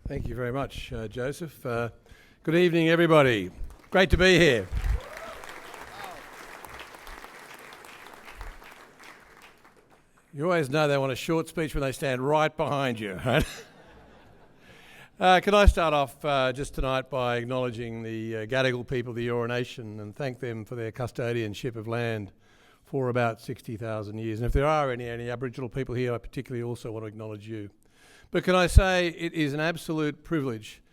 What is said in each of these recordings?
Thank you very much, Joseph. Good evening, everybody. Great to be here. You always know they want a short speech when they stand right behind you, right? Can I start off just tonight by acknowledging the Gadigal people of the Eora Nation and thank them for their custodianship of land for about 60,000 years. And if there are any Aboriginal people here, I particularly also want to acknowledge you. But can I say it is an absolute privilege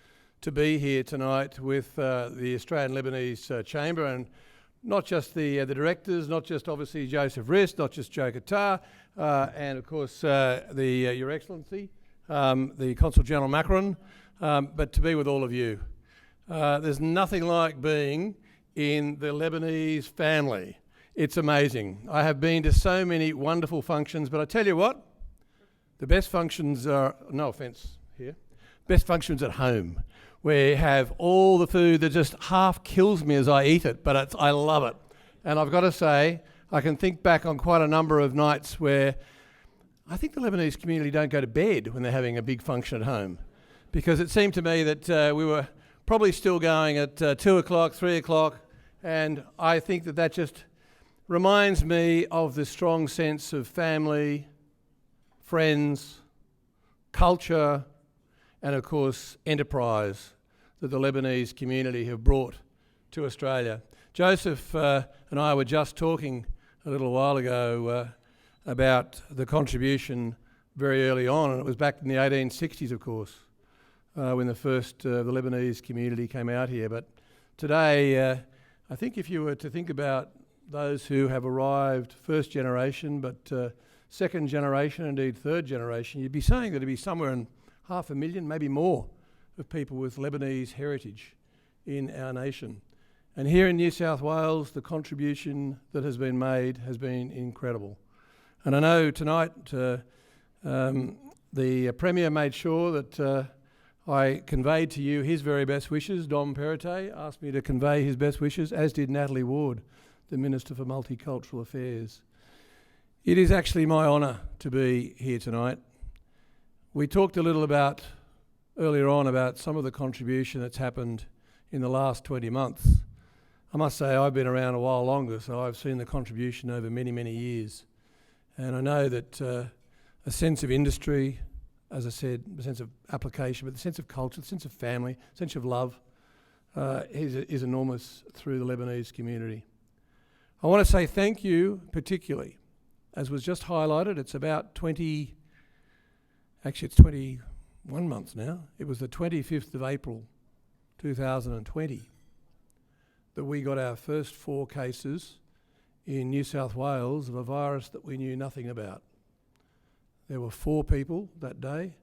to be here tonight with the Australian Lebanese Chamber, and not just the directors, not just obviously Joseph Rist, not just Joe Qatar, and of course Your Excellency, the Consul General Macron, but to be with all of you. There's nothing like being in the Lebanese family. It's amazing. I have been to so many wonderful functions, but I tell you what, the best functions are, no offence here, best functions at home, where you have all the food that just half kills me as I eat it, but I love it. And I've got to say, I can think back on quite a number of nights where I think the Lebanese community don't go to bed when they're having a big function at home, because it seemed to me that we were probably still going at 2 o'clock, 3 o'clock, and I think that just reminds me of the strong sense of family, friends, culture, and of course enterprise that the Lebanese community have brought to Australia. Joseph and I were just talking a little while ago about the contribution very early on, and it was back in the 1860s, of course, when the first the Lebanese community came out here. But today, I think if you were to think about those who have arrived first generation, but second generation, indeed third generation, you'd be saying that it'd be somewhere in 500,000, maybe more, of people with Lebanese heritage in our nation. And here in New South Wales, the contribution that has been made has been incredible. And I know tonight the Premier made sure that I conveyed to you his very best wishes. Dom Perrottet asked me to convey his best wishes, as did Natalie Ward, the Minister for Multicultural Affairs. It is actually my honour to be here tonight. We talked a little about earlier on about some of the contribution that's happened in the last 20 months. I must say I've been around a while longer, so I've seen the contribution over many, many years. And I know that a sense of industry, as I said, a sense of application, but the sense of culture, the sense of family, sense of love is enormous through the Lebanese community. I want to say thank you particularly. As was just highlighted, it's about 21 months now. It was the 25th of April 2020 that we got our first 4 cases in New South Wales of a virus that we knew nothing about. There were 4 people that day.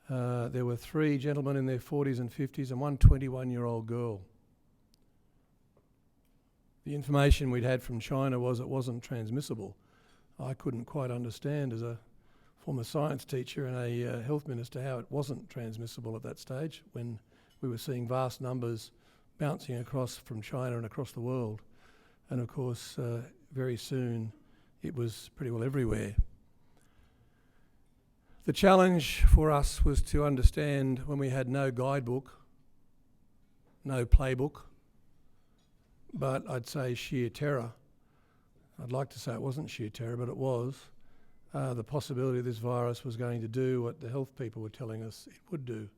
There were 3 gentlemen in their 40s and 50s and one 21-year-old girl. The information we'd had from China was it wasn't transmissible. I couldn't quite understand as a former science teacher and a health minister how it wasn't transmissible at that stage when we were seeing vast numbers bouncing across from China and across the world. And of course, very soon it was pretty well everywhere. The challenge for us was to understand when we had no guidebook, no playbook, but I'd say sheer terror. I'd like to say it wasn't sheer terror, but it was. The possibility this virus was going to do what the health people were telling us it would do.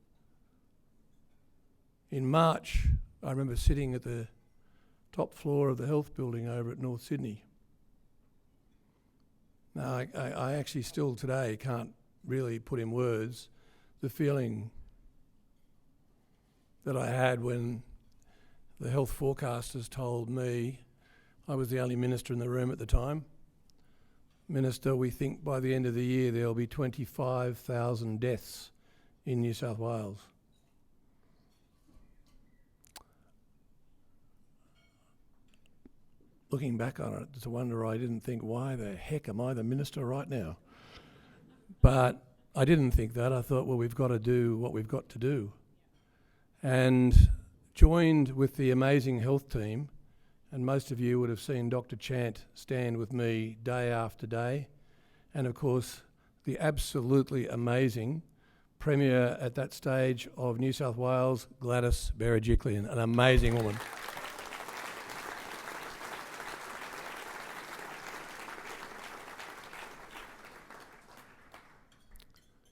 In March, I remember sitting at the top floor of the health building over at North Sydney. Now, I actually still today can't really put in words the feeling that I had when the health forecasters told me, I was the only minister in the room at the time, Minister, we think by the end of the year there'll be 25,000 deaths in New South Wales. Looking back on it, it's a wonder I didn't think, why the heck am I the minister right now? But I didn't think that. I thought, well, we've got to do what we've got to do. And joined with the amazing health team, and most of you would have seen Dr. Chant stand with me day after day, and of course the absolutely amazing Premier at that stage of New South Wales, Gladys Berejiklian, an amazing woman.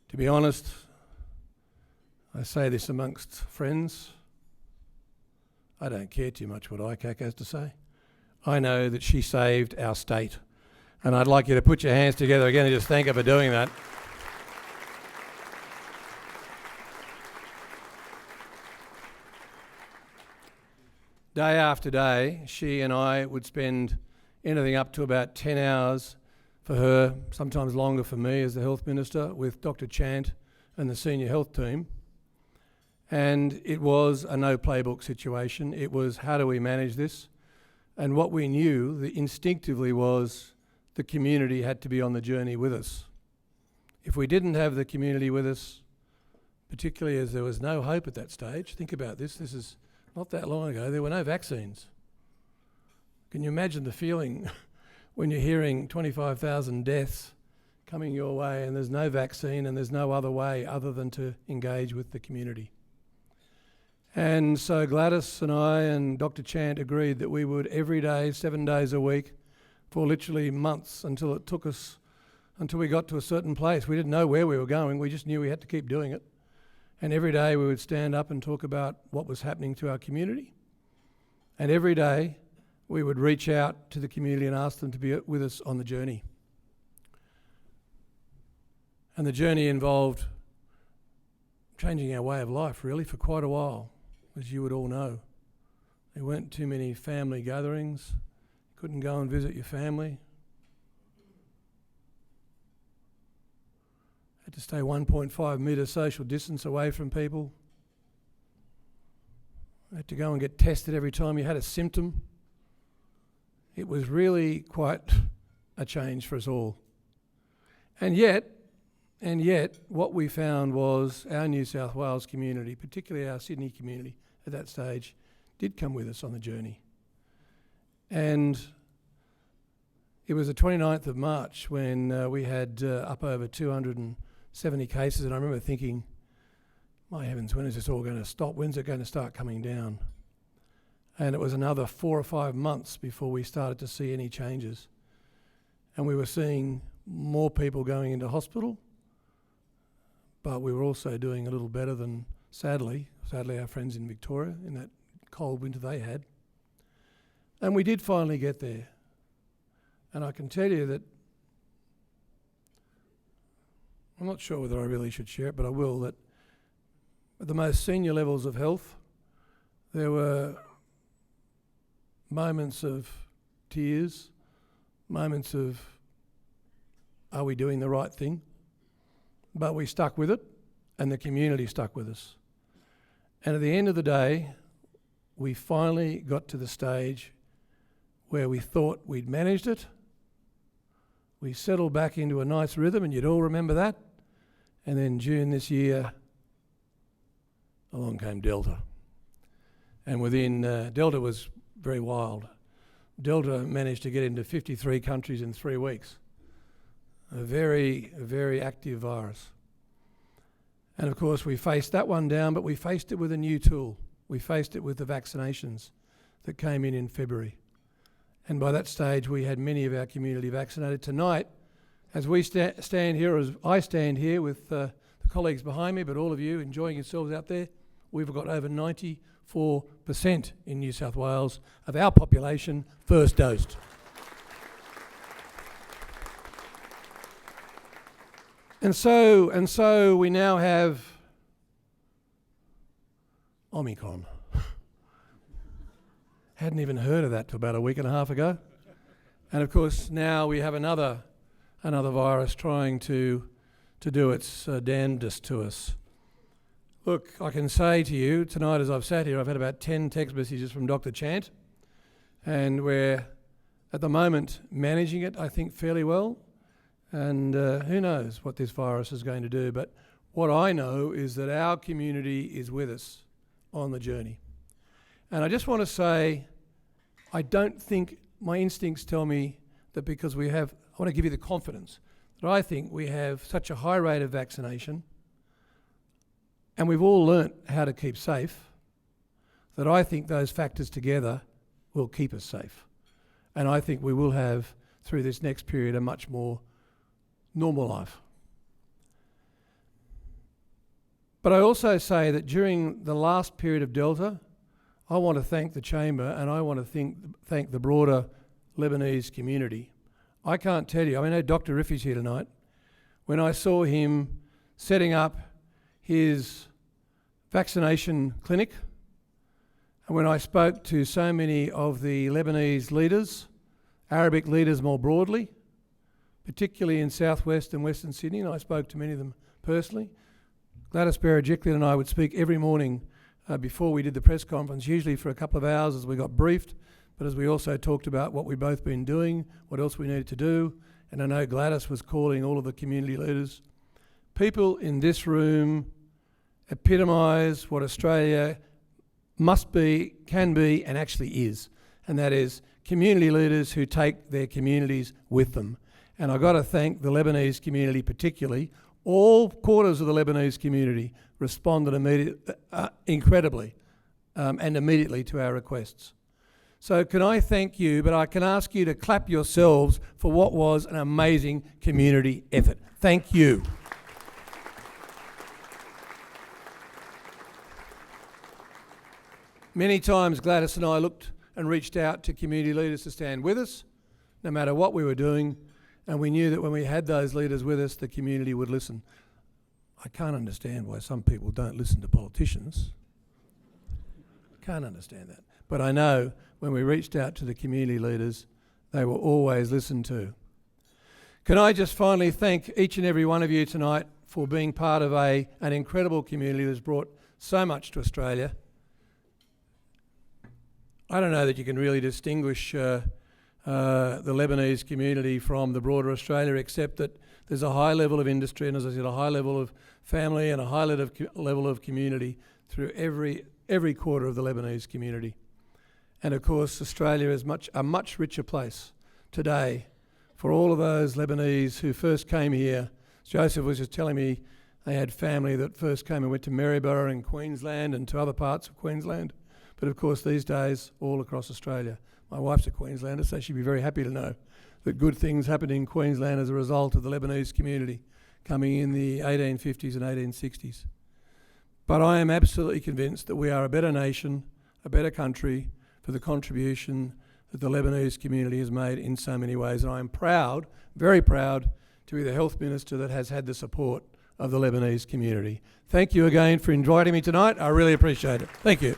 To be honest, I say this amongst friends, I don't care too much what ICAC has to say. I know that she saved our state, and I'd like you to put your hands together again and just thank her for doing that. Day after day, she and I would spend anything up to about 10 hours for her, sometimes longer for me as the Health Minister, with Dr. Chant and the senior health team. And it was a no playbook situation. It was, how do we manage this? And what we knew instinctively was the community had to be on the journey with us. If we didn't have the community with us, particularly as there was no hope at that stage, think about this, this is not that long ago, there were no vaccines. Can you imagine the feeling when you're hearing 25,000 deaths coming your way and there's no vaccine and there's no other way other than to engage with the community? And so Gladys and I and Dr. Chant agreed that we would every day, 7 days a week, for literally months until we got to a certain place. We didn't know where we were going, we just knew we had to keep doing it. And every day we would stand up and talk about what was happening to our community. And every day we would reach out to the community and ask them to be with us on the journey. And the journey involved changing our way of life, really, for quite a while, as you would all know. There weren't too many family gatherings. You couldn't go and visit your family. Had to stay 1.5 metre social distance away from people. Had to go and get tested every time you had a symptom. It was really quite a change for us all. And yet, what we found was our New South Wales community, particularly our Sydney community at that stage, did come with us on the journey. And it was the 29th of March when we had up over 270 cases, and I remember thinking, my heavens, when is this all going to stop? When's it going to start coming down? And it was another 4 or 5 months before we started to see any changes. And we were seeing more people going into hospital, but we were also doing a little better than, sadly our friends in Victoria, in that cold winter they had. And we did finally get there. And I can tell you that, I'm not sure whether I really should share it, but I will, that at the most senior levels of health, there were moments of tears, moments of, are we doing the right thing? But we stuck with it, and the community stuck with us. And at the end of the day, we finally got to the stage where we thought we'd managed it. We settled back into a nice rhythm, and you'd all remember that. And then June this year, along came Delta. And within, Delta was very wild. Delta managed to get into 53 countries in 3 weeks. A very, very active virus. And of course we faced that one down, but we faced it with a new tool. We faced it with the vaccinations that came in February. And by that stage we had many of our community vaccinated. Tonight, as we stand here, as I stand here with the colleagues behind me, but all of you enjoying yourselves out there, we've got over 94% in New South Wales of our population first dosed. And so we now have Omicron. Hadn't even heard of that till about a week and a half ago. And of course now we have another virus trying to do its damnedest to us. Look, I can say to you tonight as I've sat here, I've had about 10 text messages from Dr. Chant, and we're at the moment managing it, I think, fairly well. And who knows what this virus is going to do, but what I know is that our community is with us on the journey. And I just want to say, I don't think, my instincts tell me that because I want to give you the confidence, that I think we have such a high rate of vaccination and we've all learnt how to keep safe, that I think those factors together will keep us safe. And I think we will have, through this next period, a much more normal life. But I also say that during the last period of Delta, I want to thank the Chamber and I want to thank the broader Lebanese community. I can't tell you, I know Dr. Rifi's here tonight. When I saw him setting up his vaccination clinic, and when I spoke to so many of the Lebanese leaders, Arabic leaders more broadly, particularly in southwest and western Sydney, and I spoke to many of them personally. Gladys Berejiklian and I would speak every morning before we did the press conference, usually for a couple of hours as we got briefed, but as we also talked about what we've both been doing, what else we needed to do, and I know Gladys was calling all of the community leaders. People in this room epitomise what Australia must be, can be, and actually is, and that is community leaders who take their communities with them. And I've got to thank the Lebanese community particularly. All quarters of the Lebanese community responded incredibly and immediately to our requests. So can I thank you, but I can ask you to clap yourselves for what was an amazing community effort. Thank you. Many times Gladys and I looked and reached out to community leaders to stand with us, no matter what we were doing, and we knew that when we had those leaders with us, the community would listen. I can't understand why some people don't listen to politicians. I can't understand that. But I know when we reached out to the community leaders, they were always listened to. Can I just finally thank each and every one of you tonight for being part of an incredible community that's brought so much to Australia. I don't know that you can really distinguish the Lebanese community from the broader Australia, except that there's a high level of industry and, as I said, a high level of family and a high level of community through every quarter of the Lebanese community. And of course, Australia is a much richer place today for all of those Lebanese who first came here. Joseph was just telling me they had family that first came and went to Maryborough in Queensland and to other parts of Queensland. But of course, these days, all across Australia. My wife's a Queenslander, so she'd be very happy to know that good things happened in Queensland as a result of the Lebanese community coming in the 1850s and 1860s. But I am absolutely convinced that we are a better nation, a better country for the contribution that the Lebanese community has made in so many ways. And I am proud, very proud, to be the health minister that has had the support of the Lebanese community. Thank you again for inviting me tonight. I really appreciate it. Thank you.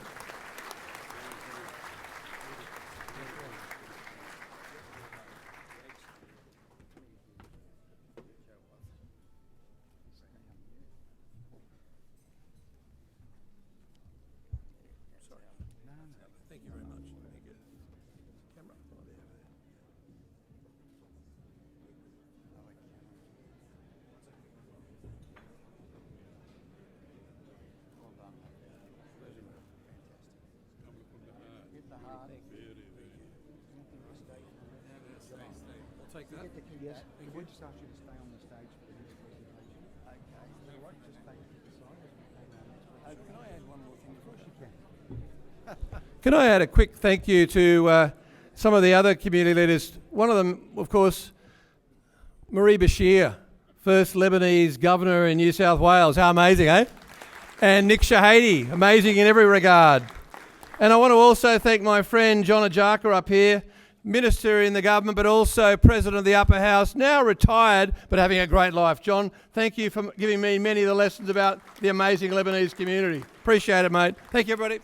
Thank you very much. Thank you. Camera. I'll take that. Yes. We'll just ask you to stay on the stage for the next presentation. Okay. Is that right? Just take it to the side. Can I add one more thing? Of course you can. Can I add a quick thank you to some of the other community leaders? One of them, of course, Marie Bashir, first Lebanese governor in New South Wales. How amazing, eh? And Nick Shahady, amazing in every regard. And I want to also thank my friend John Ajaka up here, minister in the government, but also president of the upper house, now retired, but having a great life. John, thank you for giving me many of the lessons about the amazing Lebanese community. Appreciate it, mate. Thank you, everybody.